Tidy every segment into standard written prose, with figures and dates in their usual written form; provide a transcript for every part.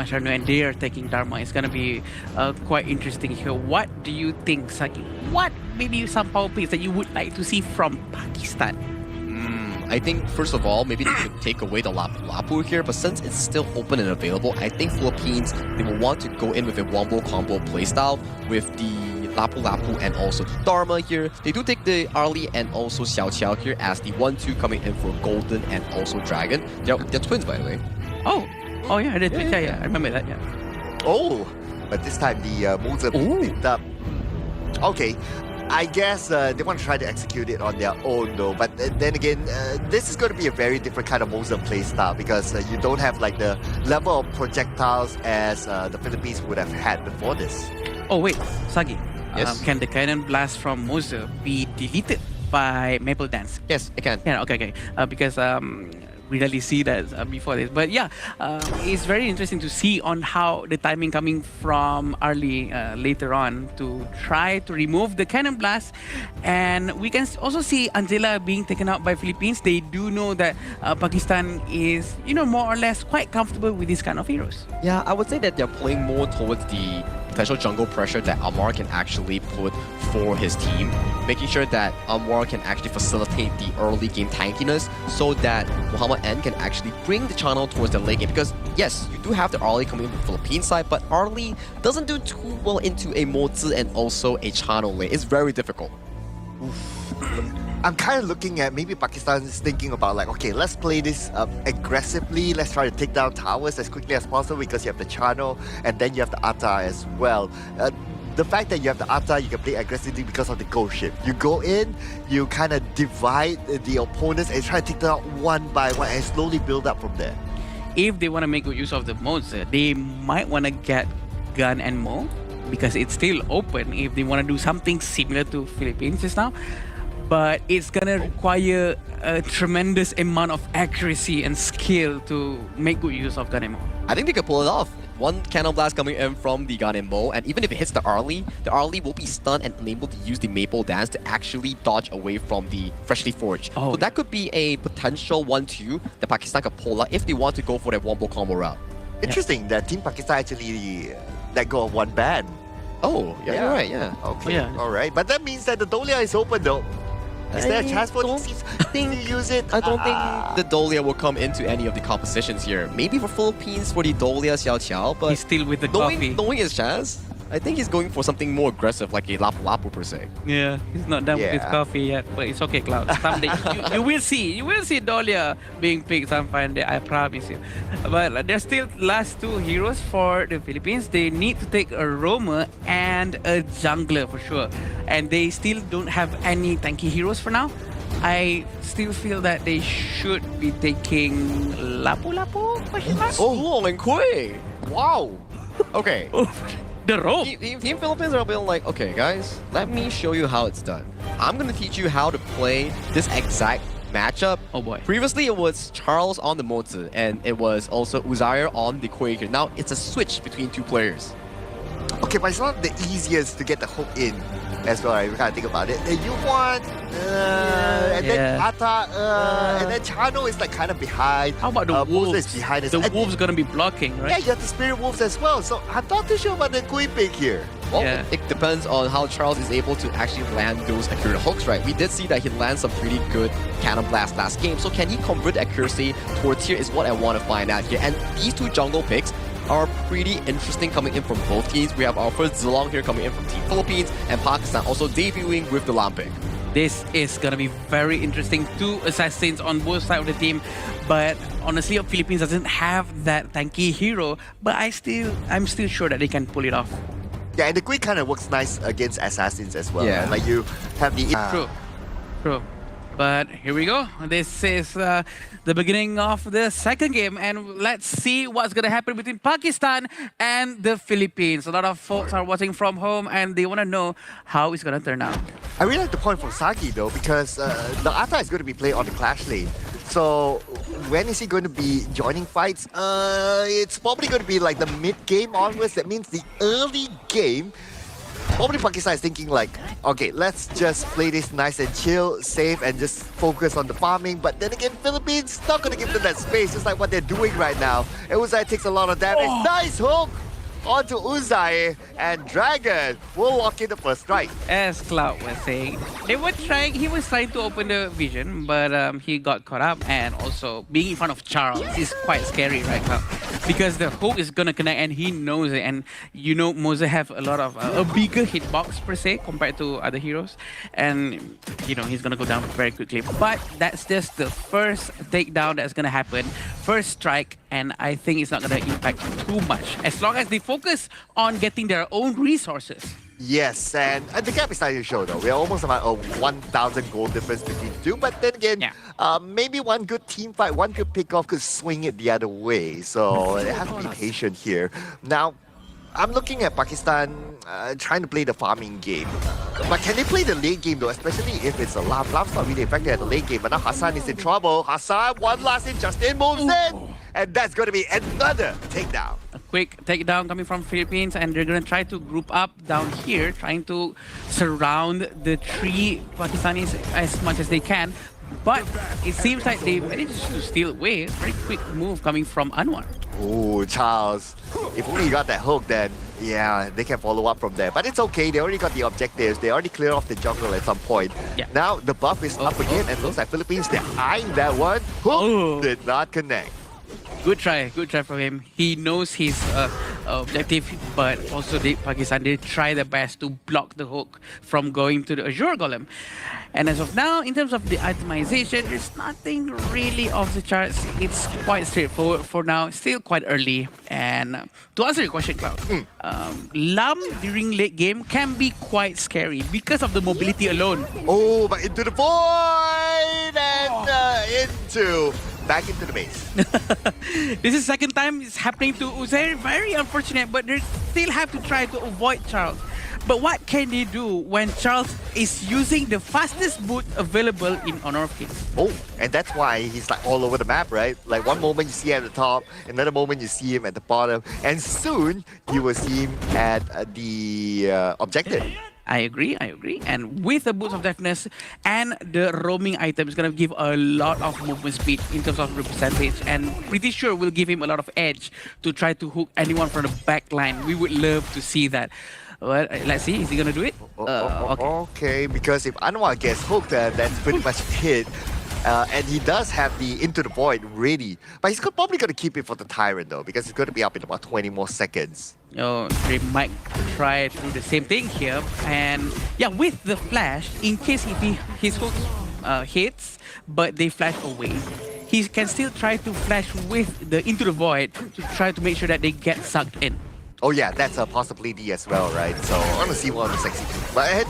Asharnu, and they are taking Dharma. It's going to be quite interesting here. What do you think, Saki? What maybe some power plays that you would like to see from Pakistan? I think, first of all, maybe they could take away the Lapu Lapu here, but since it's still open and available, I think Philippines, they will want to go in with a wombo combo playstyle with the Lapu Lapu and also the Dharma here. They do take the Arlie and also Xiao Qiao here as the 1-2 coming in for Golden and also Dragon. They're twins, by the way. Oh yeah, I did. Yeah, I remember that, yeah. Oh, but this time the Mozart picked up. Okay. I guess they want to try to execute it on their own though, but then again, this is going to be a very different kind of Mozart playstyle because you don't have like the level of projectiles as the Philippines would have had before this. Oh wait, Sagi. Yes? Can the cannon blast from Mozart be deleted by Maple Dance? Yes, it can. Yeah, okay. Because we rarely see that before this. But yeah, it's very interesting to see on how the timing coming from Arlie later on to try to remove the cannon blast. And we can also see Angela being taken out by Philippines. They do know that Pakistan is, more or less quite comfortable with these kind of heroes. Yeah, I would say that they're playing more towards the potential jungle pressure that Amar can actually put for his team, making sure that Amar can actually facilitate the early game tankiness so that Muhammad N can actually bring the channel towards the late game. Because yes, you do have the Arlie coming in from the Philippine side, but Arlie doesn't do too well into a Mozi and also a channel lane. It's very difficult. I'm kind of looking at maybe Pakistan is thinking about like, okay, let's play this aggressively. Let's try to take down towers as quickly as possible because you have the channel and then you have the Atta as well. The fact that you have the Atta, you can play aggressively because of the ghost ship. You go in, you kind of divide the opponents and try to take them out one by one and slowly build up from there. If they want to make good use of the modes, they might want to get Gun and Mo because it's still open if they want to do something similar to Philippines just now. But it's gonna require a tremendous amount of accuracy and skill to make good use of Gun and Mo. I think they could pull it off. One cannon blast coming in from the Gun and Mo, and even if it hits the Arlie will be stunned and unable to use the Maple Dance to actually dodge away from the Freshly Forged. So that could be a potential 1-2 that Pakistan could pull out if they want to go for that wombo combo route. Interesting that Team Pakistan actually let go of one ban. Oh, yeah, you're right, yeah. Okay, alright. But that means that the Dolia is open though. Is there a chance for DCs to use it? I don't think the Dolia will come into any of the compositions here. Maybe for Philippines for the Dolia Xiao Qiao, but he's still with the coffee. Knowing his chance, I think he's going for something more aggressive like a Lapu Lapu per se. Yeah, he's not done with his coffee yet, but it's okay, Cloud. Someday you will see. You will see Dolia being picked some fine day, I promise you. But there's still last two heroes for the Philippines. They need to take a roamer and a jungler for sure. And they still don't have any tanky heroes for now. I still feel that they should be taking Lapu Lapu? Oh, Long and Kui! Wow! Okay. The rope. Team Philippines are being like, okay guys, let me show you how it's done. I'm gonna teach you how to play this exact matchup. Oh boy. Previously it was Charles on the Mozi and it was also Uzair on the Quaker. Now it's a switch between two players. Okay, but it's not the easiest to get the hook in as well. I kind of think about it. You want, and then Atta, and then Chano is like kind of behind. How about the wolves? Is behind us. The wolves gonna be blocking, right? Yeah, you have the spirit wolves as well. So I'm not too sure about the Kui pick here. Well, it depends on how Charles is able to actually land those accurate hooks, right? We did see that he lands some pretty good cannon blast last game. So can he convert accuracy towards here is what I want to find out here. And these two jungle picks are pretty interesting coming in from both teams. We have our first Zilong here coming in from Team Philippines and Pakistan also debuting with the Lampic. This is gonna be very interesting. Two assassins on both sides of the team, but honestly, Philippines doesn't have that tanky hero. But I'm still sure that they can pull it off. Yeah, and the Kui kind of works nice against assassins as well. Yeah, right? Like you have the True. But here we go. This is the beginning of the second game, and let's see what's going to happen between Pakistan and the Philippines. A lot of folks are watching from home, and they want to know how it's going to turn out. I really like the point from Saki though, because the Atta is going to be played on the Clash lane. So when is he going to be joining fights? It's probably going to be like the mid game onwards. That means the early game. Probably Pakistan is thinking like, okay, let's just play this nice and chill, safe, and just focus on the farming. But then again, Philippines not going to give them that space, just like what they're doing right now. And Uzai takes a lot of damage. Nice hook onto Uzai, and Dragon will lock in the first strike. As Cloud was saying, he was trying to open the vision, but he got caught up, and also being in front of Charles is quite scary right now. Because the hook is gonna connect and he knows it, and you know Mose have a lot of a bigger hitbox per se compared to other heroes, and you know he's gonna go down very quickly. But that's just the first takedown that's gonna happen, first strike, and I think it's not gonna impact too much as long as they focus on getting their own resources. Yes, and the gap is starting to show though. We're almost about a 1,000 goal difference between the two. But then again, maybe one good team fight, one good pickoff could swing it the other way. So they have to be patient here. Now, I'm looking at Pakistan trying to play the farming game. But can they play the late game though, especially if it's a Lam? Lam's not really effective at the late game, but now Hassan is in trouble. Hassan, one last hit, Justin moves in! And that's going to be another takedown. A quick takedown coming from Philippines, and they're gonna try to group up down here, trying to surround the three Pakistanis as much as they can. But it seems like they managed to steal away. Very quick move coming from Anwar. Oh, Charles. If only you got that hook, then yeah, they can follow up from there. But it's okay, they already got the objectives. They already cleared off the jungle at some point. Yeah. Now the buff is up again, and looks like Philippines, they're eyeing that one. Hook did not connect. Good try from him. He knows his objective, but also Pakistan, they try their best to block the hook from going to the Azure Golem. And as of now, in terms of the itemization, there's nothing really off the charts. It's quite straightforward for now, still quite early. And to answer your question, Cloud, Lam during late game can be quite scary because of the mobility alone. Oh, but into the void and back into the base. This is second time it's happening to Uzair. Very unfortunate, but they still have to try to avoid Charles. But what can they do when Charles is using the fastest boot available in Honor of Kings? Oh, and that's why he's like all over the map, right? Like one moment you see him at the top, another moment you see him at the bottom, and soon you will see him at the objective. I agree. And with the Boots of Deafness and the roaming item, it's going to give a lot of movement speed in terms of the percentage, and pretty sure will give him a lot of edge to try to hook anyone from the back line. We would love to see that. Well, let's see, is he going to do it? Okay, because if Anwar gets hooked, that's pretty much it. And he does have the Into the Void ready. But he's probably going to keep it for the Tyrant though, because it's going to be up in about 20 more seconds. Oh, they might try to do the same thing here. And yeah, with the flash, in case if his hook hits, but they flash away, he can still try to flash with the Into the Void to try to make sure that they get sucked in. Oh yeah, that's a possibility as well, right? So I want to see one of the sexy. But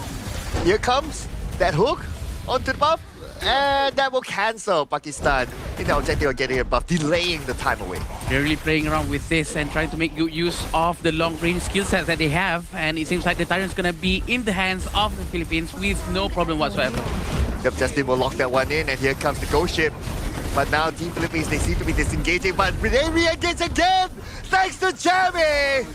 here comes that hook onto the buff. And that will cancel Pakistan in the objective of getting a buff, delaying the time away. They're really playing around with this and trying to make good use of the long-range skill sets that they have. And it seems like the Tyrant's going to be in the hands of the Philippines with no problem whatsoever. Yep, Justin will lock that one in, and here comes the ghost ship. But now Team Philippines, they seem to be disengaging, but they re-engage again! Thanks to Jamie!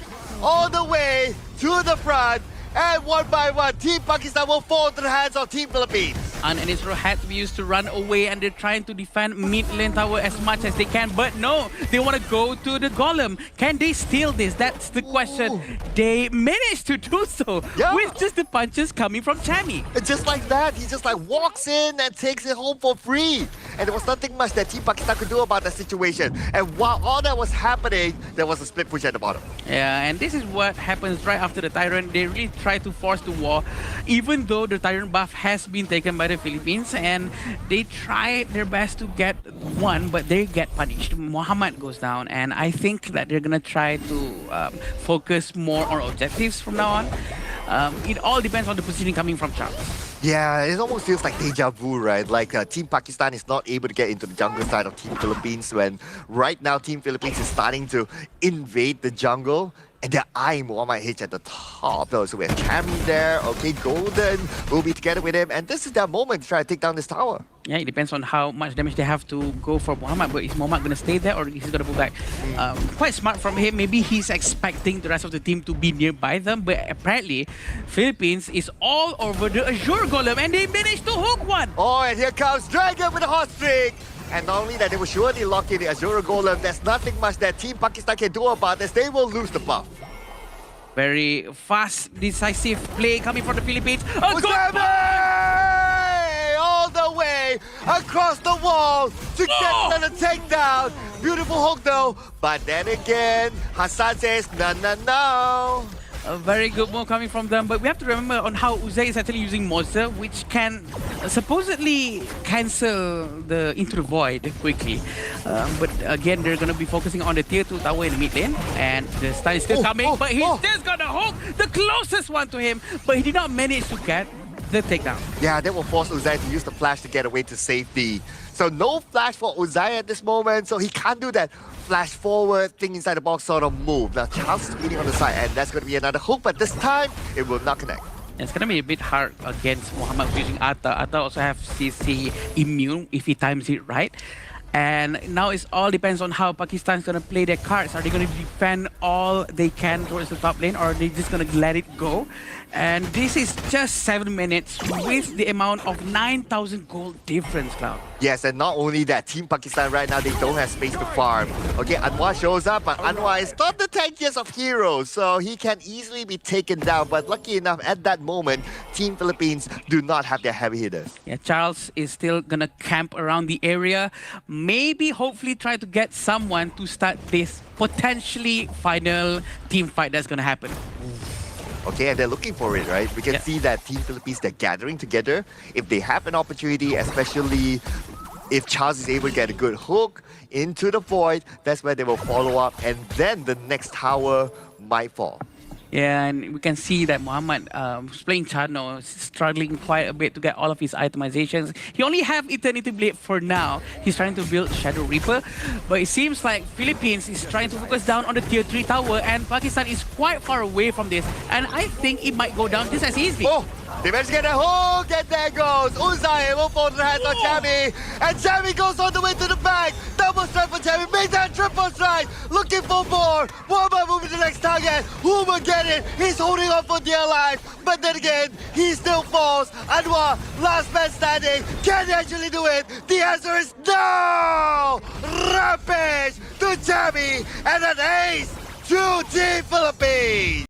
All the way to the front. And one by one, Team Pakistan will fall into the hands of Team Philippines. And Isro had to be used to run away, and they're trying to defend mid lane tower as much as they can. But no, they want to go to the golem. Can they steal this? That's the question. They managed to do so with just the punches coming from Chami. Just like that, he just like walks in and takes it home for free. And there was nothing much that Team Pakistan could do about that situation. And while all that was happening, there was a split push at the bottom. Yeah, and this is what happens right after the Tyrant. They really try to force the war, even though the Tyrant buff has been taken by the Philippines, and they try their best to get one, but they get punished. Muhammad goes down, and I think that they're gonna try to focus more on objectives from now on. It all depends on the positioning coming from Charles. Yeah, it almost feels like deja vu, right? Like Team Pakistan is not able to get into the jungle side of Team Philippines, when right now Team Philippines is starting to invade the jungle. And they're eyeing Muhammad H at the top though. So we have Cammy there. Okay, Golden will be together with him. And this is their moment to try to take down this tower. Yeah, it depends on how much damage they have to go for Muhammad. But is Muhammad going to stay there or is he going to pull back? Quite smart from him. Maybe he's expecting the rest of the team to be nearby them. But apparently, Philippines is all over the Azure Golem and they managed to hook one. Oh, and here comes Dragon with a hot streak. And not only that, they will surely lock in the Azure Golem. There's nothing much that Team Pakistan can do about this. They will lose the buff. Very fast, decisive play coming from the Philippines. A good Uzame! All the way across the wall to get another takedown. Beautiful hook though. But then again, Hassan says, no, no, no. A very good move coming from them, but we have to remember on how Uzay is actually using Monster, which can supposedly cancel the Into the Void quickly. But again, they're going to be focusing on the tier 2 tower in the mid lane, and the stun is still coming, but he's just got a hook, the closest one to him, but he did not manage to get the takedown. Yeah, that will force Uzay to use the flash to get away to safety. So no flash for Uzay at this moment, so he can't do that flash forward, thing inside the box sort of move. Now Charles is waiting on the side, and that's going to be another hook, but this time it will not connect. It's going to be a bit hard against Muhammad using Atta. Atta also have CC immune if he times it right. And now it all depends on how Pakistan is going to play their cards. Are they going to defend all they can towards the top lane, or are they just going to let it go? And this is just 7 minutes with the amount of 9,000 gold difference, Cloud. Yes, and not only that, Team Pakistan right now, they don't have space to farm. Okay, Anwar shows up, but Anwar is not the tankiest of heroes, so he can easily be taken down. But lucky enough, at that moment, Team Philippines do not have their heavy hitters. Yeah, Charles is still gonna camp around the area. Maybe, hopefully, try to get someone to start this potentially final team fight that's gonna happen. Okay, and they're looking for it, right? We can see that Team Philippines, they're gathering together. If they have an opportunity, especially if Charles is able to get a good hook into the void, that's where they will follow up, and then the next tower might fall. Yeah, and we can see that Muhammad who's playing Chano is struggling quite a bit to get all of his itemizations. He only have Eternity Blade for now. He's trying to build Shadow Reaper, but it seems like Philippines is trying to focus down on the tier 3 tower, and Pakistan is quite far away from this, and I think it might go down just as easily. Oh! They managed to get a hook, and there goes Uzay will fall to the hands of Jamie, and Jamie goes all the way to the back. Double strike for Jamie, make that triple strike, looking for more. Muhammad moving to the next target. Who will get it? He's holding on for dear life, but then again, he still falls. Anwar, last man standing, can he actually do it? The answer is no! Rampage to Jamie, and an ace to Team Philippines.